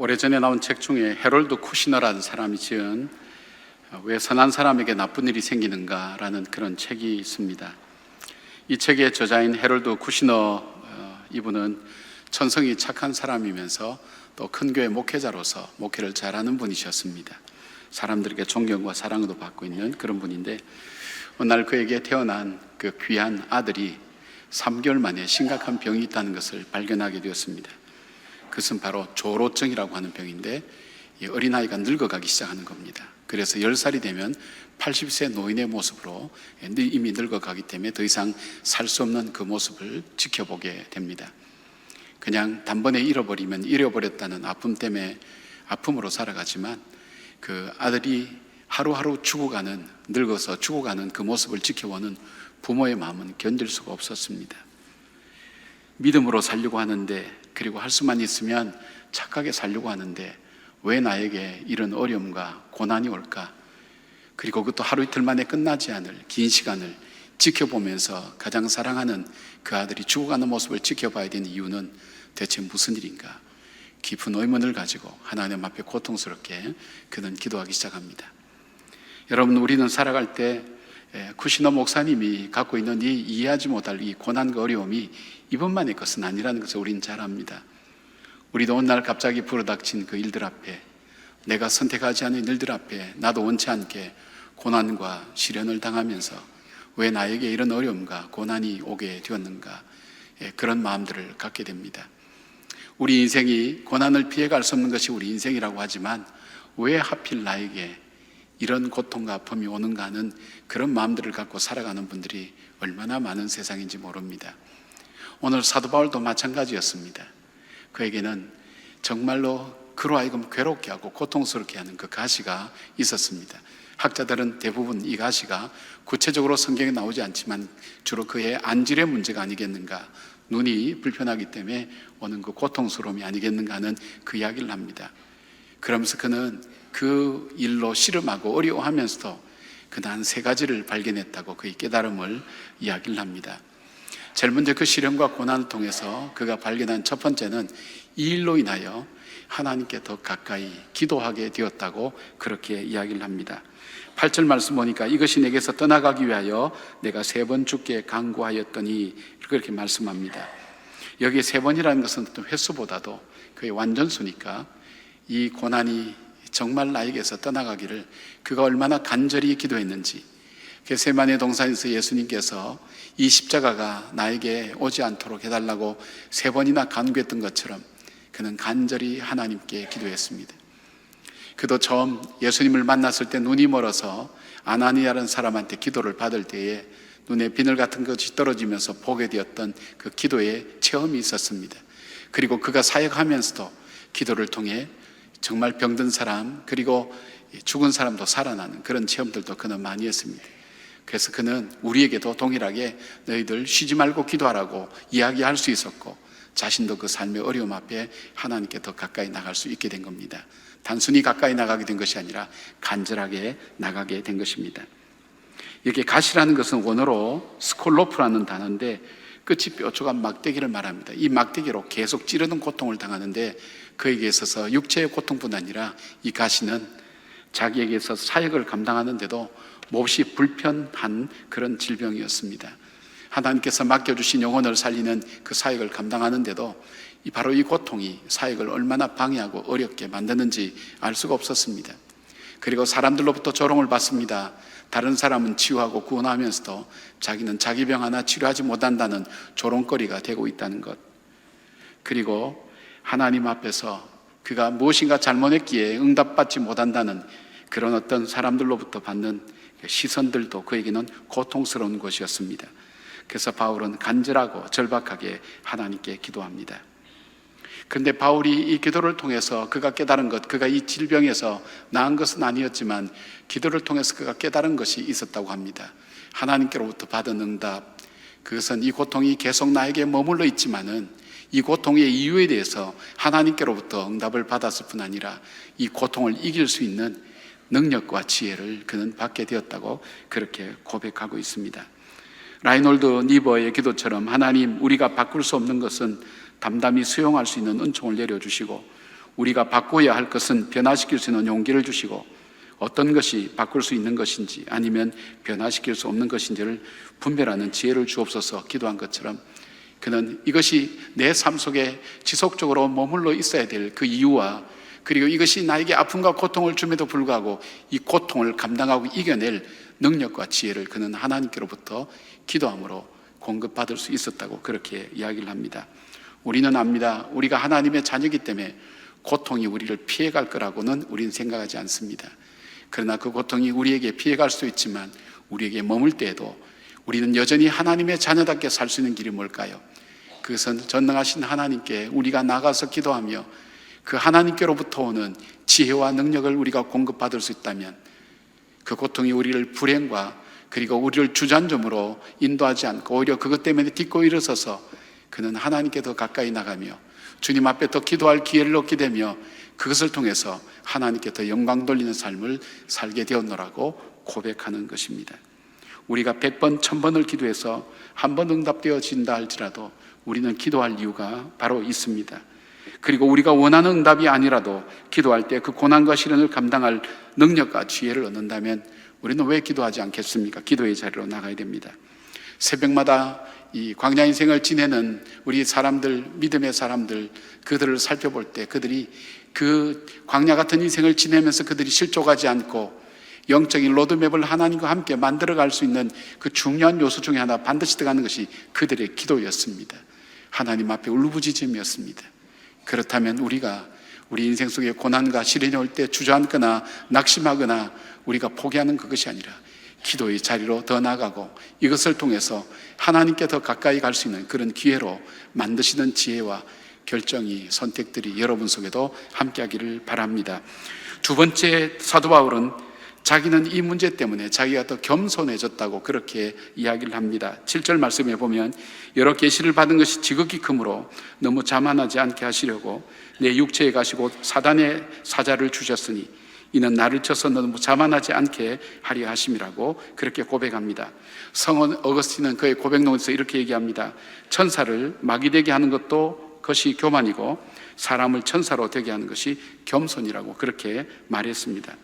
오래전에 나온 책 중에 해롤드 쿠시너라는 사람이 지은 왜 선한 사람에게 나쁜 일이 생기는가라는 그런 책이 있습니다. 이 책의 저자인 해롤드 쿠시너 이분은 천성이 착한 사람이면서 또 큰 교회 목회자로서 목회를 잘하는 분이셨습니다. 사람들에게 존경과 사랑도 받고 있는 그런 분인데, 어느 날 그에게 태어난 그 귀한 아들이 3개월 만에 심각한 병이 있다는 것을 발견하게 되었습니다. 그것은 바로 조로증이라고 하는 병인데, 이 어린아이가 늙어가기 시작하는 겁니다. 그래서 10살이 되면 80세 노인의 모습으로 이미 늙어가기 때문에 더 이상 살 수 없는 그 모습을 지켜보게 됩니다. 그냥 단번에 잃어버렸다는 아픔 때문에 아픔으로 살아가지만, 그 아들이 하루하루 죽어가는, 늙어서 죽어가는 그 모습을 지켜보는 부모의 마음은 견딜 수가 없었습니다. 믿음으로 살려고 하는데, 그리고 할 수만 있으면 착하게 살려고 하는데 왜 나에게 이런 어려움과 고난이 올까? 그리고 그것도 하루 이틀 만에 끝나지 않을 긴 시간을 지켜보면서 가장 사랑하는 그 아들이 죽어가는 모습을 지켜봐야 되는 이유는 대체 무슨 일인가? 깊은 의문을 가지고 하나님 앞에 고통스럽게 그는 기도하기 시작합니다. 여러분, 우리는 살아갈 때 쿠시너 목사님이 갖고 있는 이 이해하지 못할 이 고난과 어려움이 이분만의 것은 아니라는 것을 우리는 잘 압니다. 우리도 어느 날 갑자기 불어닥친 그 일들 앞에, 내가 선택하지 않은 일들 앞에 나도 원치 않게 고난과 시련을 당하면서 왜 나에게 이런 어려움과 고난이 오게 되었는가, 그런 마음들을 갖게 됩니다. 우리 인생이 고난을 피해갈 수 없는 것이 우리 인생이라고 하지만 왜 하필 나에게 이런 고통과 아픔이 오는가 하는 그런 마음들을 갖고 살아가는 분들이 얼마나 많은 세상인지 모릅니다. 오늘 사도 바울도 마찬가지였습니다. 그에게는 정말로 그로 하여금 괴롭게 하고 고통스럽게 하는 그 가시가 있었습니다. 학자들은 대부분 이 가시가 구체적으로 성경에 나오지 않지만 주로 그의 안질의 문제가 아니겠는가, 눈이 불편하기 때문에 오는 그 고통스러움이 아니겠는가 하는 그 이야기를 합니다. 그러면서 그는 그 일로 씨름하고 어려워하면서도 그는 3가지를 발견했다고 그의 깨달음을 이야기를 합니다. 제일 먼저 그 시련과 고난을 통해서 그가 발견한 첫 번째는 이 일로 인하여 하나님께 더 가까이 기도하게 되었다고 그렇게 이야기를 합니다. 8절 말씀 보니까 이것이 내게서 떠나가기 위하여 내가 3번 주께 간구하였더니, 그렇게 말씀합니다. 여기 3번이라는 것은 어떤 횟수보다도 그의 완전수니까 이 고난이 정말 나에게서 떠나가기를 그가 얼마나 간절히 기도했는지, 겟세마네 동산에서 예수님께서 이 십자가가 나에게 오지 않도록 해달라고 3번이나 간구했던 것처럼 그는 간절히 하나님께 기도했습니다. 그도 처음 예수님을 만났을 때 눈이 멀어서 아나니아라는 사람한테 기도를 받을 때에 눈에 비늘 같은 것이 떨어지면서 보게 되었던 그 기도의 체험이 있었습니다. 그리고 그가 사역하면서도 기도를 통해 정말 병든 사람, 그리고 죽은 사람도 살아나는 그런 체험들도 그는 많이 했습니다. 그래서 그는 우리에게도 동일하게 너희들 쉬지 말고 기도하라고 이야기할 수 있었고, 자신도 그 삶의 어려움 앞에 하나님께 더 가까이 나갈 수 있게 된 겁니다. 단순히 가까이 나가게 된 것이 아니라 간절하게 나가게 된 것입니다. 이렇게 가시라는 것은 원어로 스콜로프라는 단어인데 끝이 뾰족한 막대기를 말합니다. 이 막대기로 계속 찌르는 고통을 당하는데, 그에게 있어서 육체의 고통뿐 아니라 이 가시는 자기에게 있어서 사역을 감당하는데도 몹시 불편한 그런 질병이었습니다. 하나님께서 맡겨주신 영혼을 살리는 그 사역을 감당하는데도 바로 이 고통이 사역을 얼마나 방해하고 어렵게 만드는지 알 수가 없었습니다. 그리고 사람들로부터 조롱을 받습니다. 다른 사람은 치유하고 구원하면서도 자기는 자기 병 하나 치료하지 못한다는 조롱거리가 되고 있다는 것, 그리고 하나님 앞에서 그가 무엇인가 잘못했기에 응답받지 못한다는 그런 어떤 사람들로부터 받는 시선들도 그에게는 고통스러운 것이었습니다. 그래서 바울은 간절하고 절박하게 하나님께 기도합니다. 그런데 바울이 이 기도를 통해서 그가 깨달은 것, 그가 이 질병에서 나은 것은 아니었지만 기도를 통해서 그가 깨달은 것이 있었다고 합니다. 하나님께로부터 받은 응답, 그것은 이 고통이 계속 나에게 머물러 있지만은 이 고통의 이유에 대해서 하나님께로부터 응답을 받았을 뿐 아니라 이 고통을 이길 수 있는 능력과 지혜를 그는 받게 되었다고 그렇게 고백하고 있습니다. 라이놀드 니버의 기도처럼 하나님, 우리가 바꿀 수 없는 것은 담담히 수용할 수 있는 은총을 내려주시고 우리가 바꿔야 할 것은 변화시킬 수 있는 용기를 주시고 어떤 것이 바꿀 수 있는 것인지 아니면 변화시킬 수 없는 것인지를 분별하는 지혜를 주옵소서 기도한 것처럼 그는 이것이 내 삶 속에 지속적으로 머물러 있어야 될 그 이유와 그리고 이것이 나에게 아픔과 고통을 줌에도 불구하고 이 고통을 감당하고 이겨낼 능력과 지혜를 그는 하나님께로부터 기도함으로 공급받을 수 있었다고 그렇게 이야기를 합니다. 우리는 압니다. 우리가 하나님의 자녀이기 때문에 고통이 우리를 피해갈 거라고는 우리는 생각하지 않습니다. 그러나 그 고통이 우리에게 피해갈 수도 있지만 우리에게 머물 때에도 우리는 여전히 하나님의 자녀답게 살 수 있는 길이 뭘까요? 그것은 전능하신 하나님께 우리가 나가서 기도하며 그 하나님께로부터 오는 지혜와 능력을 우리가 공급받을 수 있다면 그 고통이 우리를 불행과 그리고 우리를 주저앉음으로 인도하지 않고 오히려 그것 때문에 딛고 일어서서 그는 하나님께 더 가까이 나가며 주님 앞에 더 기도할 기회를 얻게 되며 그것을 통해서 하나님께 더 영광 돌리는 삶을 살게 되었노라고 고백하는 것입니다. 우리가 100번, 1000번을 기도해서 한 번 응답되어진다 할지라도 우리는 기도할 이유가 바로 있습니다. 그리고 우리가 원하는 응답이 아니라도 기도할 때 그 고난과 시련을 감당할 능력과 지혜를 얻는다면 우리는 왜 기도하지 않겠습니까? 기도의 자리로 나가야 됩니다. 새벽마다 이 광야 인생을 지내는 우리 사람들, 믿음의 사람들, 그들을 살펴볼 때 그들이 그 광야 같은 인생을 지내면서 그들이 실족하지 않고 영적인 로드맵을 하나님과 함께 만들어갈 수 있는 그 중요한 요소 중에 하나 반드시 들어가는 것이 그들의 기도였습니다. 하나님 앞에 울부짖음이었습니다. 그렇다면 우리가 우리 인생 속에 고난과 시련이 올 때 주저앉거나 낙심하거나 우리가 포기하는 그것이 아니라 기도의 자리로 더 나가고 이것을 통해서 하나님께 더 가까이 갈 수 있는 그런 기회로 만드시는 지혜와 결정이, 선택들이 여러분 속에도 함께하기를 바랍니다. 두 번째, 사도 바울은 자기는 이 문제 때문에 자기가 더 겸손해졌다고 그렇게 이야기를 합니다. 7절 말씀에 보면 여러 계시를 받은 것이 지극히 크므로 너무 자만하지 않게 하시려고 내 육체에 가시고 사단의 사자를 주셨으니 이는 나를 쳐서 너무 자만하지 않게 하려 하심이라고 그렇게 고백합니다. 성은 어거스틴은 그의 고백록에서 이렇게 얘기합니다. 천사를 마귀 되게 하는 것도 그것이 교만이고 사람을 천사로 되게 하는 것이 겸손이라고 그렇게 말했습니다.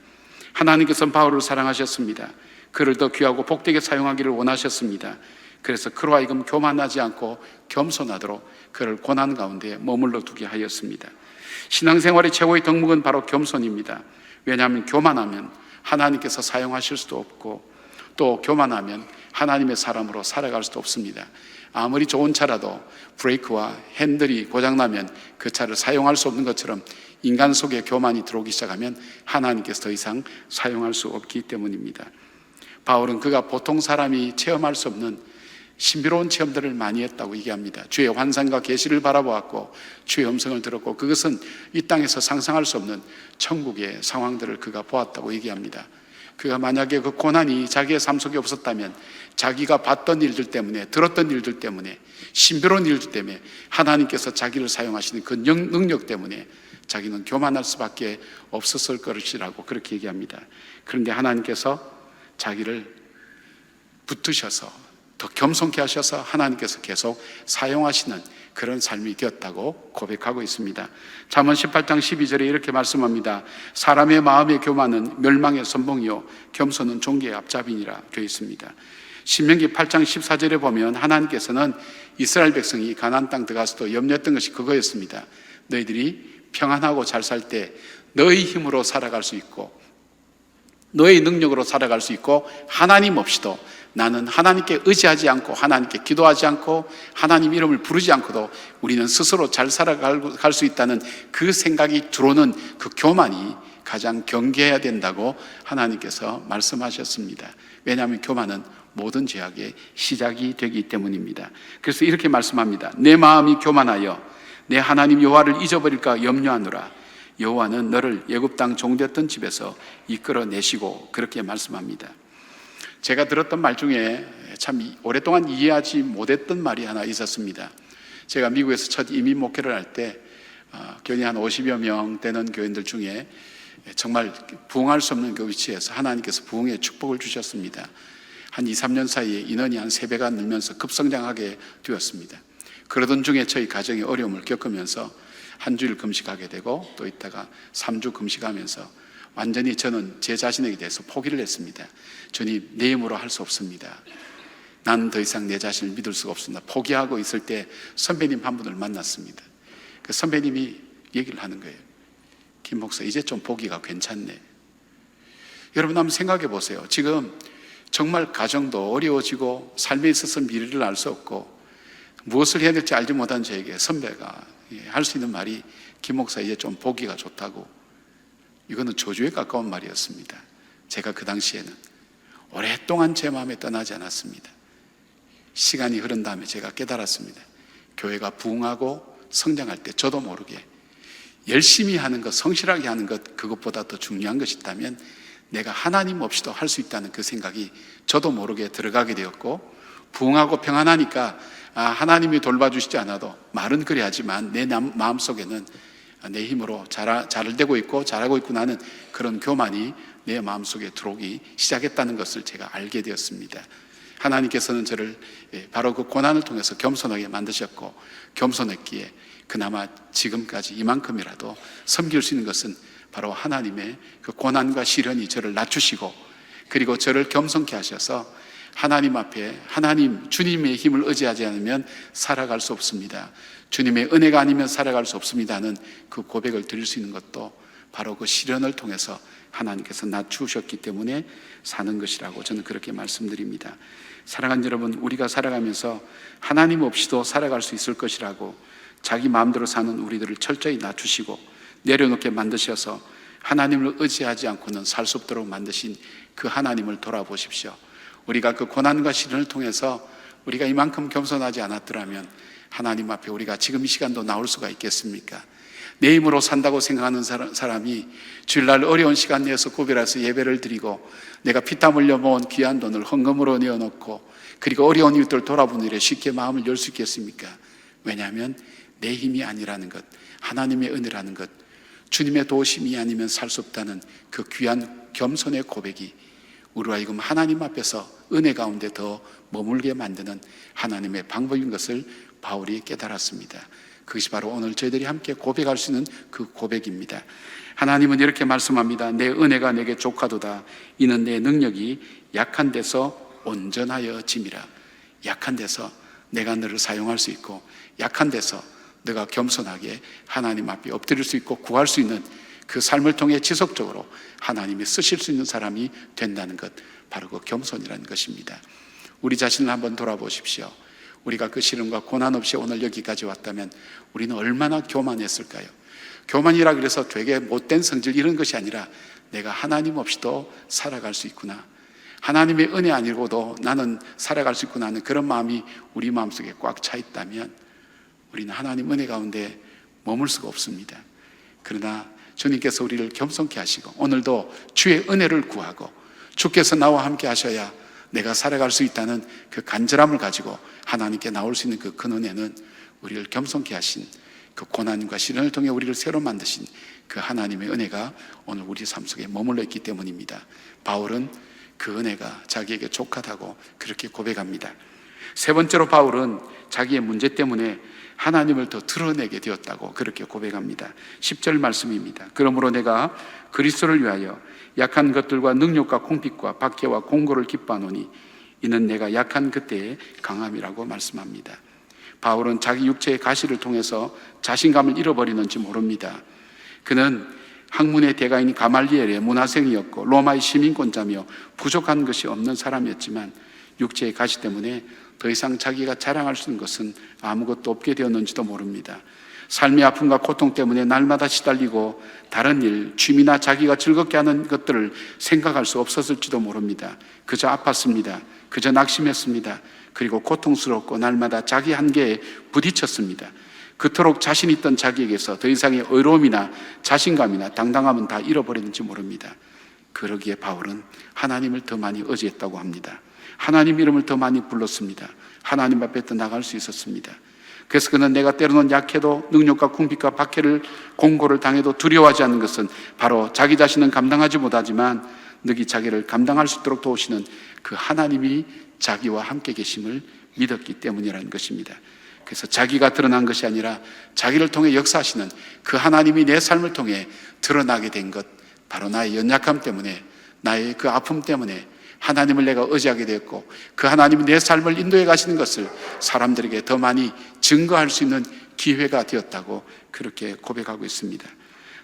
하나님께서는 바울을 사랑하셨습니다. 그를 더 귀하고 복되게 사용하기를 원하셨습니다. 그래서 그로 하여금 교만하지 않고 겸손하도록 그를 고난 가운데 머물러 두게 하였습니다. 신앙생활의 최고의 덕목은 바로 겸손입니다. 왜냐하면 교만하면 하나님께서 사용하실 수도 없고 또 교만하면 하나님의 사람으로 살아갈 수도 없습니다. 아무리 좋은 차라도 브레이크와 핸들이 고장나면 그 차를 사용할 수 없는 것처럼 인간 속에 교만이 들어오기 시작하면 하나님께서 더 이상 사용할 수 없기 때문입니다. 바울은 그가 보통 사람이 체험할 수 없는 신비로운 체험들을 많이 했다고 얘기합니다. 주의 환상과 계시를 바라보았고 주의 음성을 들었고 그것은 이 땅에서 상상할 수 없는 천국의 상황들을 그가 보았다고 얘기합니다. 그가 만약에 그 고난이 자기의 삶 속에 없었다면 자기가 봤던 일들 때문에, 들었던 일들 때문에, 신비로운 일들 때문에 하나님께서 자기를 사용하시는 그 능력 때문에 자기는 교만할 수밖에 없었을 것이라고 그렇게 얘기합니다. 그런데 하나님께서 자기를 붙드셔서 더 겸손케 하셔서 하나님께서 계속 사용하시는 그런 삶이 되었다고 고백하고 있습니다. 잠언 18장 12절에 이렇게 말씀합니다. 사람의 마음의 교만은 멸망의 선봉이요 겸손은 존귀의 앞잡이니라 되어 있습니다. 신명기 8장 14절에 보면 하나님께서는 이스라엘 백성이 가나안 땅 들어가서도 염려했던 것이 그거였습니다. 너희들이 평안하고 잘 살 때 너희 힘으로 살아갈 수 있고 너의 능력으로 살아갈 수 있고 하나님 없이도 나는 하나님께 의지하지 않고 하나님께 기도하지 않고 하나님 이름을 부르지 않고도 우리는 스스로 잘 살아갈 수 있다는 그 생각이 들어오는 그 교만이 가장 경계해야 된다고 하나님께서 말씀하셨습니다. 왜냐하면 교만은 모든 죄악의 시작이 되기 때문입니다. 그래서 이렇게 말씀합니다. 내 마음이 교만하여 내 하나님 여호와를 잊어버릴까 염려하노라. 여호와는 너를 애굽 땅 종되었던 집에서 이끌어내시고 그렇게 말씀합니다. 제가 들었던 말 중에 참 오랫동안 이해하지 못했던 말이 하나 있었습니다. 제가 미국에서 첫 이민 목회를 할 때 교인이 한 50여 명 되는 교인들 중에 정말 부응할 수 없는 그 위치에서 하나님께서 부응의 축복을 주셨습니다. 한 2, 3년 사이에 인원이 한 3배가 늘면서 급성장하게 되었습니다. 그러던 중에 저희 가정이 어려움을 겪으면서 한 주일 금식하게 되고 또 있다가 3주 금식하면서 완전히 저는 제 자신에게 대해서 포기를 했습니다. 주님, 내 힘으로 할 수 없습니다. 나는 더 이상 내 자신을 믿을 수가 없습니다. 포기하고 있을 때 선배님 한 분을 만났습니다. 그 선배님이 얘기를 하는 거예요. 김 목사, 이제 좀 보기가 괜찮네. 여러분 한번 생각해 보세요. 지금 정말 가정도 어려워지고 삶에 있어서 미래를 알 수 없고 무엇을 해야 될지 알지 못한 저에게 선배가 할 수 있는 말이, 김 목사 이제 좀 보기가 좋다고. 이거는 저주에 가까운 말이었습니다. 제가 그 당시에는 오랫동안 제 마음에 떠나지 않았습니다. 시간이 흐른 다음에 제가 깨달았습니다. 교회가 부흥하고 성장할 때 저도 모르게 열심히 하는 것, 성실하게 하는 것, 그것보다 더 중요한 것이 있다면 내가 하나님 없이도 할 수 있다는 그 생각이 저도 모르게 들어가게 되었고, 부흥하고 평안하니까 하나님이 돌봐주시지 않아도 말은 그래 하지만 내 마음속에는 내 힘으로 잘 되고 있고 잘하고 있고 나는 그런 교만이 내 마음속에 들어오기 시작했다는 것을 제가 알게 되었습니다. 하나님께서는 저를 바로 그 고난을 통해서 겸손하게 만드셨고, 겸손했기에 그나마 지금까지 이만큼이라도 섬길 수 있는 것은 바로 하나님의 그 고난과 시련이 저를 낮추시고, 그리고 저를 겸손케 하셔서 하나님 앞에, 주님의 힘을 의지하지 않으면 살아갈 수 없습니다, 주님의 은혜가 아니면 살아갈 수 없습니다는 그 고백을 드릴 수 있는 것도 바로 그 시련을 통해서 하나님께서 낮추셨기 때문에 사는 것이라고 저는 그렇게 말씀드립니다. 사랑하는 여러분, 우리가 살아가면서 하나님 없이도 살아갈 수 있을 것이라고 자기 마음대로 사는 우리들을 철저히 낮추시고 내려놓게 만드셔서 하나님을 의지하지 않고는 살 수 없도록 만드신 그 하나님을 돌아보십시오. 우리가 그 고난과 시련을 통해서 우리가 이만큼 겸손하지 않았더라면 하나님 앞에 우리가 지금 이 시간도 나올 수가 있겠습니까? 내 힘으로 산다고 생각하는 사람이 주일날 어려운 시간 내에서 구별해서 예배를 드리고 내가 피땀 흘려 모은 귀한 돈을 헌금으로 내어놓고 그리고 어려운 이웃들 돌아보는 일에 쉽게 마음을 열 수 있겠습니까? 왜냐하면 내 힘이 아니라는 것, 하나님의 은혜라는 것, 주님의 도우심이 아니면 살 수 없다는 그 귀한 겸손의 고백이 우리와 이금 하나님 앞에서 은혜 가운데 더 머물게 만드는 하나님의 방법인 것을 바울이 깨달았습니다. 그것이 바로 오늘 저희들이 함께 고백할 수 있는 그 고백입니다. 하나님은 이렇게 말씀합니다. 내 은혜가 내게 족하도다. 이는 내 능력이 약한 데서 온전하여 짐이라. 약한 데서 내가 너를 사용할 수 있고, 약한 데서 내가 겸손하게 하나님 앞에 엎드릴 수 있고 구할 수 있는 그 삶을 통해 지속적으로 하나님이 쓰실 수 있는 사람이 된다는 것, 바로 그 겸손이라는 것입니다. 우리 자신을 한번 돌아보십시오. 우리가 그 시련과 고난 없이 오늘 여기까지 왔다면 우리는 얼마나 교만했을까요? 교만이라 그래서 되게 못된 성질 이런 것이 아니라 내가 하나님 없이도 살아갈 수 있구나, 하나님의 은혜 아니고도 나는 살아갈 수 있구나 하는 그런 마음이 우리 마음속에 꽉 차 있다면 우리는 하나님 은혜 가운데 머물 수가 없습니다. 그러나 주님께서 우리를 겸손케 하시고 오늘도 주의 은혜를 구하고 주께서 나와 함께 하셔야 내가 살아갈 수 있다는 그 간절함을 가지고 하나님께 나올 수 있는 그 큰 은혜는 우리를 겸손케 하신 그 고난과 시련을 통해 우리를 새로 만드신 그 하나님의 은혜가 오늘 우리 삶 속에 머물러 있기 때문입니다. 바울은 그 은혜가 자기에게 족하다고 그렇게 고백합니다. 세 번째로 바울은 자기의 문제 때문에 하나님을 더 드러내게 되었다고 그렇게 고백합니다. 10절 말씀입니다. 그러므로 내가 그리스도를 위하여 약한 것들과 능력과 공핍과 박해와 공고를 기뻐하노니 이는 내가 약한 그때의 강함이라고 말씀합니다. 바울은 자기 육체의 가시를 통해서 자신감을 잃어버리는지 모릅니다. 그는 학문의 대가인 가말리엘의 문화생이었고 로마의 시민권자며 부족한 것이 없는 사람이었지만 육체의 가시 때문에 더 이상 자기가 자랑할 수 있는 것은 아무것도 없게 되었는지도 모릅니다. 삶의 아픔과 고통 때문에 날마다 시달리고 다른 일, 취미나 자기가 즐겁게 하는 것들을 생각할 수 없었을지도 모릅니다. 그저 아팠습니다. 그저 낙심했습니다. 그리고 고통스럽고 날마다 자기 한계에 부딪혔습니다. 그토록 자신 있던 자기에게서 더 이상의 의로움이나 자신감이나 당당함은 다 잃어버렸는지 모릅니다. 그러기에 바울은 하나님을 더 많이 의지했다고 합니다. 하나님 이름을 더 많이 불렀습니다. 하나님 앞에 더 나갈 수 있었습니다. 그래서 그는 내가 때로는 약해도 능력과 궁핍과 박해를 공고를 당해도 두려워하지 않는 것은 바로 자기 자신은 감당하지 못하지만 능히 자기를 감당할 수 있도록 도우시는 그 하나님이 자기와 함께 계심을 믿었기 때문이라는 것입니다. 그래서 자기가 드러난 것이 아니라 자기를 통해 역사하시는 그 하나님이 내 삶을 통해 드러나게 된 것, 바로 나의 연약함 때문에, 나의 그 아픔 때문에 하나님을 내가 의지하게 되었고, 그 하나님이 내 삶을 인도해 가시는 것을 사람들에게 더 많이 증거할 수 있는 기회가 되었다고 그렇게 고백하고 있습니다.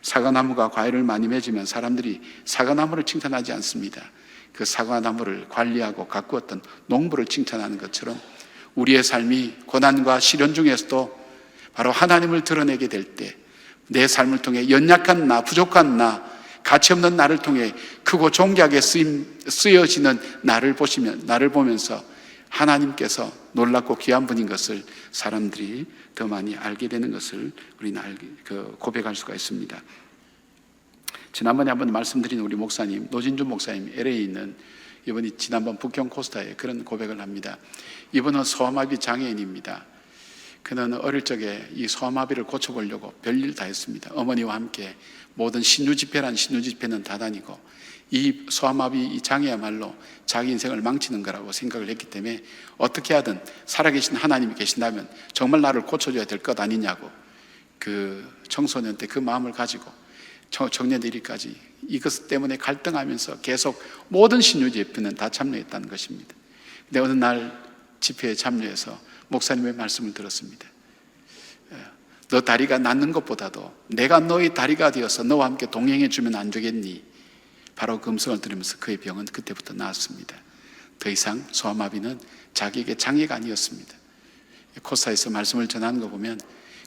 사과나무가 과일을 많이 맺으면 사람들이 사과나무를 칭찬하지 않습니다. 그 사과나무를 관리하고 가꾸었던 농부를 칭찬하는 것처럼 우리의 삶이 고난과 시련 중에서도 바로 하나님을 드러내게 될 때, 내 삶을 통해 연약한 나, 부족한 나, 가치없는 나를 통해 크고 존귀하게 쓰여지는 나를 보면서 하나님께서 놀랍고 귀한 분인 것을 사람들이 더 많이 알게 되는 것을 우리는 고백할 수가 있습니다. 지난번에 한번 말씀드린 우리 목사님, 노진준 목사님, LA에 있는 이분이 지난번 북경 코스타에 그런 고백을 합니다. 이분은 소아마비 장애인입니다. 그는 어릴 적에 이 소아마비를 고쳐보려고 별일 다 했습니다. 어머니와 함께 모든 신유집회란 신유집회는 다 다니고, 이 소아마비 이 장애야말로 자기 인생을 망치는 거라고 생각을 했기 때문에 어떻게 하든 살아계신 하나님이 계신다면 정말 나를 고쳐줘야 될 것 아니냐고 그 청소년 때 그 마음을 가지고 청년 되기까지 이것 때문에 갈등하면서 계속 모든 신유 집회는 다 참여했다는 것입니다. 근데 어느 날 집회에 참여해서 목사님의 말씀을 들었습니다. 너 다리가 낫는 것보다도 내가 너의 다리가 되어서 너와 함께 동행해 주면 안 되겠니? 바로 그 음성을 들으면서 그의 병은 그때부터 나았습니다. 더 이상 소아마비는 자기에게 장애가 아니었습니다. 코스타에서 말씀을 전하는 거 보면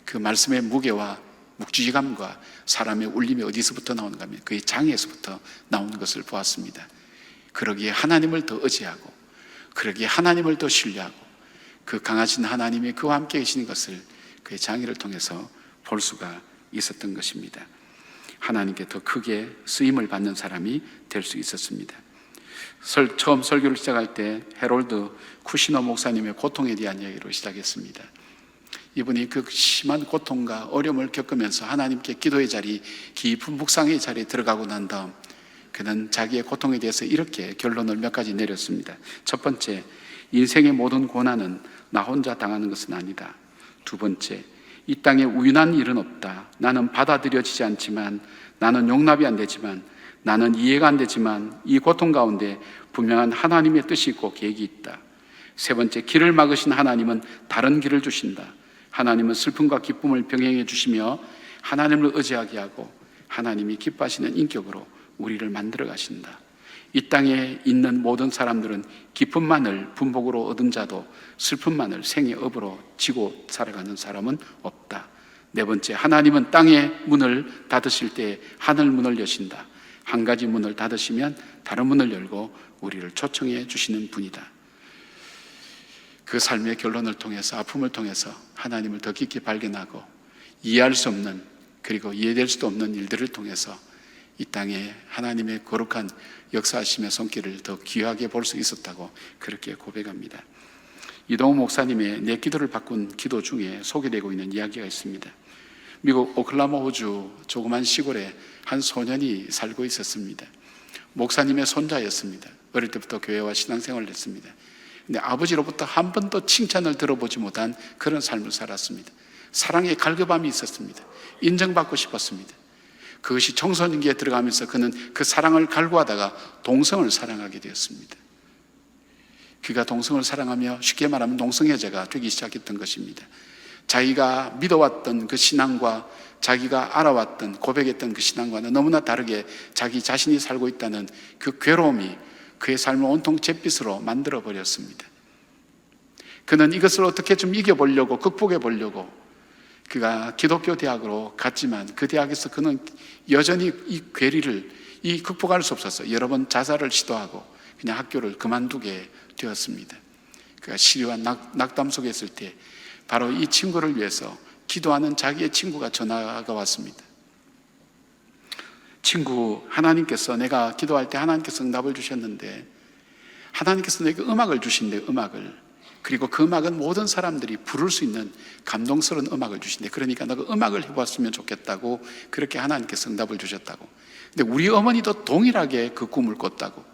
그 말씀의 무게와 묵직함과 사람의 울림이 어디서부터 나오는가 하면 그의 장애에서부터 나오는 것을 보았습니다. 그러기에 하나님을 더 의지하고, 그러기에 하나님을 더 신뢰하고, 그 강하신 하나님이 그와 함께 계시는 것을 그의 장애를 통해서 볼 수가 있었던 것입니다. 하나님께 더 크게 쓰임을 받는 사람이 될 수 있었습니다. 처음 설교를 시작할 때 해롤드 쿠시너 목사님의 고통에 대한 이야기로 시작했습니다. 이분이 그 심한 고통과 어려움을 겪으면서 하나님께 기도의 자리, 깊은 묵상의 자리에 들어가고 난 다음 그는 자기의 고통에 대해서 이렇게 결론을 몇 가지 내렸습니다. 첫 번째, 인생의 모든 고난은 나 혼자 당하는 것은 아니다. 두 번째, 이 땅에 우연한 일은 없다. 나는 받아들여지지 않지만, 나는 용납이 안 되지만, 나는 이해가 안 되지만 이 고통 가운데 분명한 하나님의 뜻이 있고 계획이 있다. 세 번째, 길을 막으신 하나님은 다른 길을 주신다. 하나님은 슬픔과 기쁨을 병행해 주시며 하나님을 의지하게 하고 하나님이 기뻐하시는 인격으로 우리를 만들어 가신다. 이 땅에 있는 모든 사람들은 기쁨만을 분복으로 얻은 자도 슬픔만을 생의 업으로 지고 살아가는 사람은 없다. 네 번째, 하나님은 땅의 문을 닫으실 때 하늘 문을 여신다. 한 가지 문을 닫으시면 다른 문을 열고 우리를 초청해 주시는 분이다. 그 삶의 결론을 통해서, 아픔을 통해서 하나님을 더 깊이 발견하고 이해할 수 없는, 그리고 이해될 수도 없는 일들을 통해서 이 땅에 하나님의 거룩한 역사하심의 손길을 더 귀하게 볼 수 있었다고 그렇게 고백합니다. 이동우 목사님의 내 기도를 바꾼 기도 중에 소개되고 있는 이야기가 있습니다. 미국 오클라호마 호주 조그만 시골에 한 소년이 살고 있었습니다. 목사님의 손자였습니다. 어릴 때부터 교회와 신앙생활을 했습니다. 근데 아버지로부터 한 번도 칭찬을 들어보지 못한 그런 삶을 살았습니다. 사랑의 갈급함이 있었습니다. 인정받고 싶었습니다. 그것이 청소년기에 들어가면서 그는 그 사랑을 갈구하다가 동성을 사랑하게 되었습니다. 그가 동성을 사랑하며 쉽게 말하면 동성애자가 되기 시작했던 것입니다. 자기가 믿어왔던 그 신앙과 자기가 알아왔던, 고백했던 그 신앙과는 너무나 다르게 자기 자신이 살고 있다는 그 괴로움이 그의 삶을 온통 잿빛으로 만들어버렸습니다. 그는 이것을 어떻게 좀 이겨보려고, 극복해보려고 그가 기독교 대학으로 갔지만 그 대학에서 그는 여전히 이 괴리를 극복할 수 없어서 여러 번 자살을 시도하고 그냥 학교를 그만두게 되었습니다. 그가 시리와 낙담 속에 있을 때 바로 이 친구를 위해서 기도하는 자기의 친구가 전화가 왔습니다. 친구, 하나님께서, 내가 기도할 때 하나님께서 응답을 주셨는데 하나님께서 내게 음악을 주신대, 음악을. 그리고 그 음악은 모든 사람들이 부를 수 있는 감동스러운 음악을 주신대. 그러니까 너가 음악을 해봤으면 좋겠다고 그렇게 하나님께서 응답을 주셨다고. 근데 우리 어머니도 동일하게 그 꿈을 꿨다고.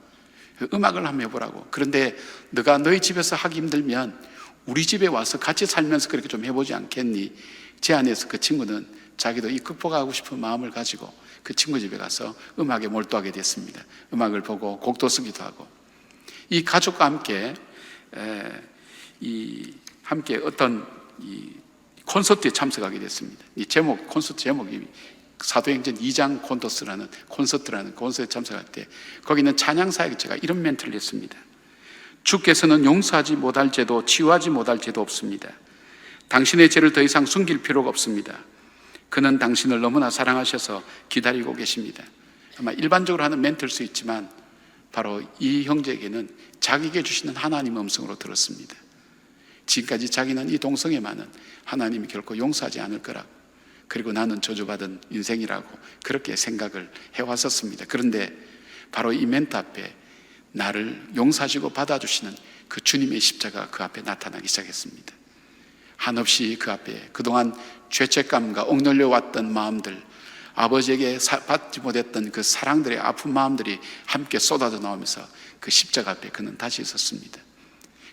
음악을 한번 해보라고. 그런데 너가 너희 집에서 하기 힘들면 우리 집에 와서 같이 살면서 그렇게 좀 해보지 않겠니? 제안해서 그 친구는 자기도 이 극복하고 싶은 마음을 가지고 그 친구 집에 가서 음악에 몰두하게 됐습니다. 음악을 보고 곡도 쓰기도 하고, 이 가족과 함께 함께 어떤 이 콘서트에 참석하게 됐습니다. 이 제목, 콘서트 제목이 사도행전 2장 콘서트라는 콘서트에 참석할 때 거기 있는 찬양사역자가 이런 멘트를 했습니다. 주께서는 용서하지 못할 죄도 치유하지 못할 죄도 없습니다. 당신의 죄를 더 이상 숨길 필요가 없습니다. 그는 당신을 너무나 사랑하셔서 기다리고 계십니다. 아마 일반적으로 하는 멘트일 수 있지만 바로 이 형제에게는 자기에게 주시는 하나님의 음성으로 들었습니다. 지금까지 자기는 이 동성애만은 하나님이 결코 용서하지 않을 거라고, 그리고 나는 저주받은 인생이라고 그렇게 생각을 해왔었습니다. 그런데 바로 이 멘트 앞에 나를 용서하시고 받아주시는 그 주님의 십자가 그 앞에 나타나기 시작했습니다. 한없이 그 앞에 그동안 죄책감과 억눌려 왔던 마음들, 아버지에게 받지 못했던 그 사랑들의 아픈 마음들이 함께 쏟아져 나오면서 그 십자가 앞에 그는 다시 있었습니다.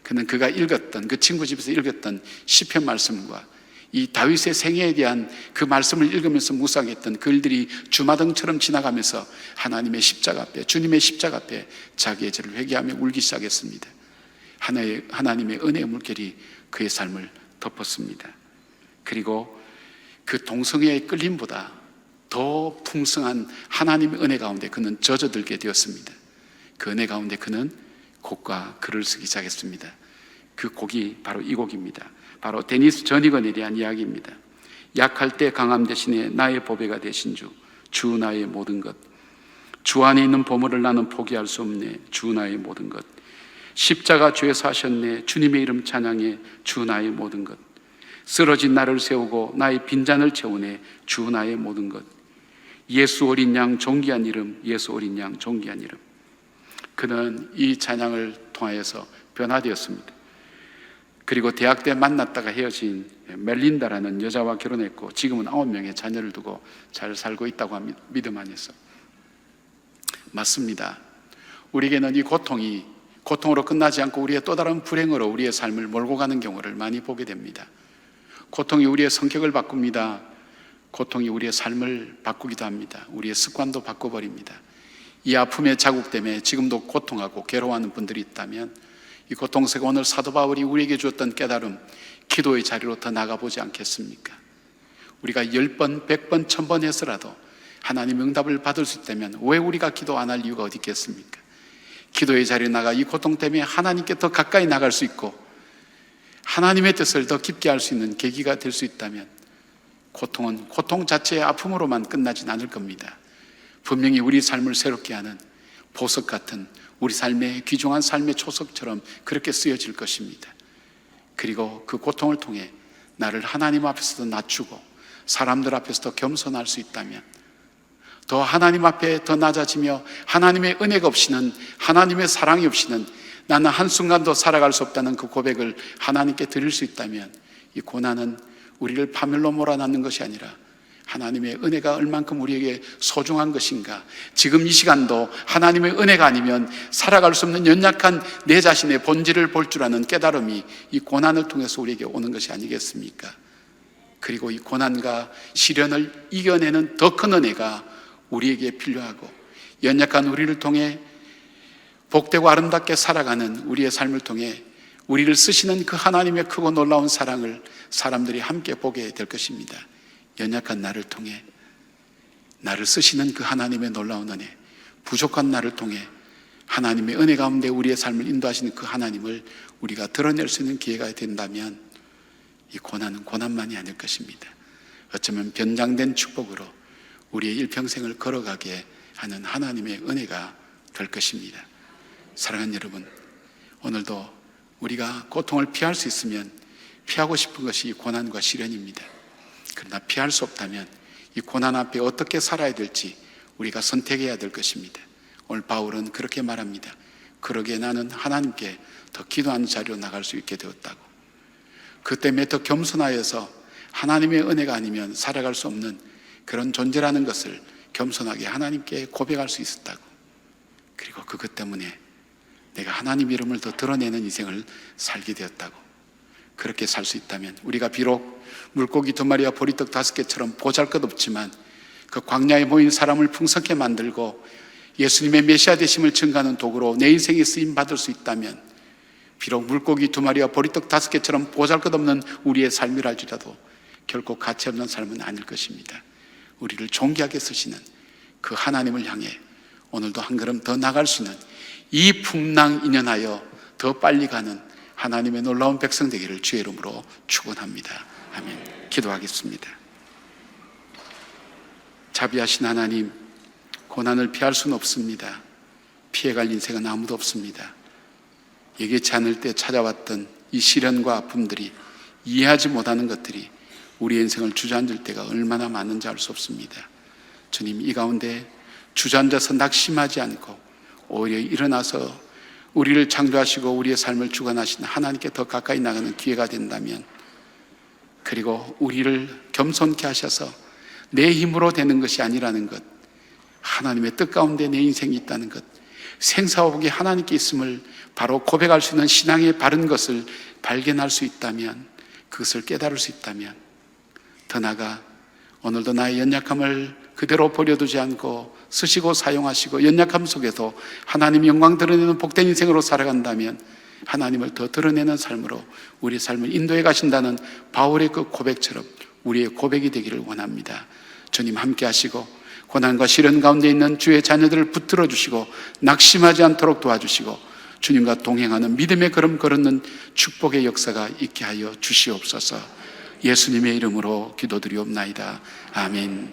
그는 그가 읽었던, 그 친구 집에서 읽었던 시편 말씀과 이 다윗의 생애에 대한 그 말씀을 읽으면서 묵상했던 글들이 주마등처럼 지나가면서 하나님의 십자가 앞에, 주님의 십자가 앞에 자기의 죄를 회개하며 울기 시작했습니다. 하나님의 은혜의 물결이 그의 삶을 덮었습니다. 그리고 그 동성애의 끌림보다 더 풍성한 하나님의 은혜 가운데 그는 젖어들게 되었습니다. 그 은혜 가운데 그는 곡과 글을 쓰기 시작했습니다. 그 곡이 바로 이 곡입니다. 바로 데니스 저니건에 대한 이야기입니다. 약할 때 강함 대신에 나의 보배가 되신 주 나의 모든 것. 주 안에 있는 보물을 나는 포기할 수 없네. 주 나의 모든 것. 십자가 죄에서 하셨네. 주님의 이름 찬양해. 주 나의 모든 것. 쓰러진 나를 세우고 나의 빈잔을 채우네. 주 나의 모든 것. 예수 어린 양 존귀한 이름. 예수 어린 양 존귀한 이름. 그는 이 찬양을 통하여서 변화되었습니다. 그리고 대학 때 만났다가 헤어진 멜린다라는 여자와 결혼했고 지금은 9명의 자녀를 두고 잘 살고 있다고 합니다. 믿음 안에서. 맞습니다. 우리에게는 이 고통이 고통으로 끝나지 않고 우리의 또 다른 불행으로 우리의 삶을 몰고 가는 경우를 많이 보게 됩니다. 고통이 우리의 성격을 바꿉니다. 고통이 우리의 삶을 바꾸기도 합니다. 우리의 습관도 바꿔버립니다. 이 아픔의 자국 때문에 지금도 고통하고 괴로워하는 분들이 있다면 이 고통 속에 오늘 사도 바울이 우리에게 주었던 깨달음, 기도의 자리로 더 나가보지 않겠습니까? 우리가 10번, 100번, 1000번 해서라도 하나님의 응답을 받을 수 있다면 왜 우리가 기도 안 할 이유가 어디 있겠습니까? 기도의 자리에 나가 이 고통 때문에 하나님께 더 가까이 나갈 수 있고 하나님의 뜻을 더 깊게 할 수 있는 계기가 될 수 있다면 고통은 고통 자체의 아픔으로만 끝나진 않을 겁니다. 분명히 우리 삶을 새롭게 하는 보석 같은 우리 삶의 귀중한 삶의 초석처럼 그렇게 쓰여질 것입니다. 그리고 그 고통을 통해 나를 하나님 앞에서도 낮추고 사람들 앞에서도 겸손할 수 있다면 더 하나님 앞에 더 낮아지며 하나님의 은혜가 없이는, 하나님의 사랑이 없이는 나는 한순간도 살아갈 수 없다는 그 고백을 하나님께 드릴 수 있다면 이 고난은 우리를 파멸로 몰아넣는 것이 아니라 하나님의 은혜가 얼만큼 우리에게 소중한 것인가, 지금 이 시간도 하나님의 은혜가 아니면 살아갈 수 없는 연약한 내 자신의 본질을 볼 줄 아는 깨달음이 이 고난을 통해서 우리에게 오는 것이 아니겠습니까? 그리고 이 고난과 시련을 이겨내는 더 큰 은혜가 우리에게 필요하고 연약한 우리를 통해 복되고 아름답게 살아가는 우리의 삶을 통해 우리를 쓰시는 그 하나님의 크고 놀라운 사랑을 사람들이 함께 보게 될 것입니다. 연약한 나를 통해 나를 쓰시는 그 하나님의 놀라운 은혜, 부족한 나를 통해 하나님의 은혜 가운데 우리의 삶을 인도하시는 그 하나님을 우리가 드러낼 수 있는 기회가 된다면 이 고난은 고난만이 아닐 것입니다. 어쩌면 변장된 축복으로 우리의 일평생을 걸어가게 하는 하나님의 은혜가 될 것입니다. 사랑하는 여러분, 오늘도 우리가 고통을 피할 수 있으면 피하고 싶은 것이 이 고난과 시련입니다. 그러나 피할 수 없다면 이 고난 앞에 어떻게 살아야 될지 우리가 선택해야 될 것입니다. 오늘 바울은 그렇게 말합니다. 그러기에 나는 하나님께 더 기도하는 자리로 나갈 수 있게 되었다고. 그 때문에 더 겸손하여서 하나님의 은혜가 아니면 살아갈 수 없는 그런 존재라는 것을 겸손하게 하나님께 고백할 수 있었다고. 그리고 그것 때문에 내가 하나님 이름을 더 드러내는 인생을 살게 되었다고. 그렇게 살 수 있다면, 우리가 비록 물고기 2마리와 보리떡 5개처럼 보잘것없지만 그 광야에 모인 사람을 풍성케 만들고 예수님의 메시아 되심을 증거하는 도구로 내 인생에 쓰임 받을 수 있다면, 비록 물고기 2마리와 보리떡 5개처럼 보잘것없는 우리의 삶이랄지라도 결코 가치없는 삶은 아닐 것입니다. 우리를 존귀하게 쓰시는 그 하나님을 향해 오늘도 한 걸음 더 나갈 수 있는, 이 풍랑 인연하여 더 빨리 가는 하나님의 놀라운 백성 되기를 주의 이름으로 축원합니다. 아멘. 기도하겠습니다. 자비하신 하나님, 고난을 피할 수는 없습니다. 피해갈 인생은 아무도 없습니다. 예기치 않을 때 찾아왔던 이 시련과 아픔들이, 이해하지 못하는 것들이 우리 인생을 주저앉을 때가 얼마나 많은지 알 수 없습니다. 주님, 이 가운데 주저앉아서 낙심하지 않고 오히려 일어나서 우리를 창조하시고 우리의 삶을 주관하시는 하나님께 더 가까이 나가는 기회가 된다면, 그리고 우리를 겸손케 하셔서 내 힘으로 되는 것이 아니라는 것, 하나님의 뜻 가운데 내 인생이 있다는 것, 생사호복이 하나님께 있음을 바로 고백할 수 있는 신앙의 바른 것을 발견할 수 있다면, 그것을 깨달을 수 있다면, 더 나아가 오늘도 나의 연약함을 그대로 버려두지 않고 쓰시고 사용하시고 연약함 속에서 하나님 영광 드러내는 복된 인생으로 살아간다면, 하나님을 더 드러내는 삶으로 우리 삶을 인도해 가신다는 바울의 그 고백처럼 우리의 고백이 되기를 원합니다. 주님, 함께 하시고 고난과 시련 가운데 있는 주의 자녀들을 붙들어 주시고 낙심하지 않도록 도와주시고 주님과 동행하는 믿음의 걸음 걸었는 축복의 역사가 있게 하여 주시옵소서. 예수님의 이름으로 기도드리옵나이다. 아멘.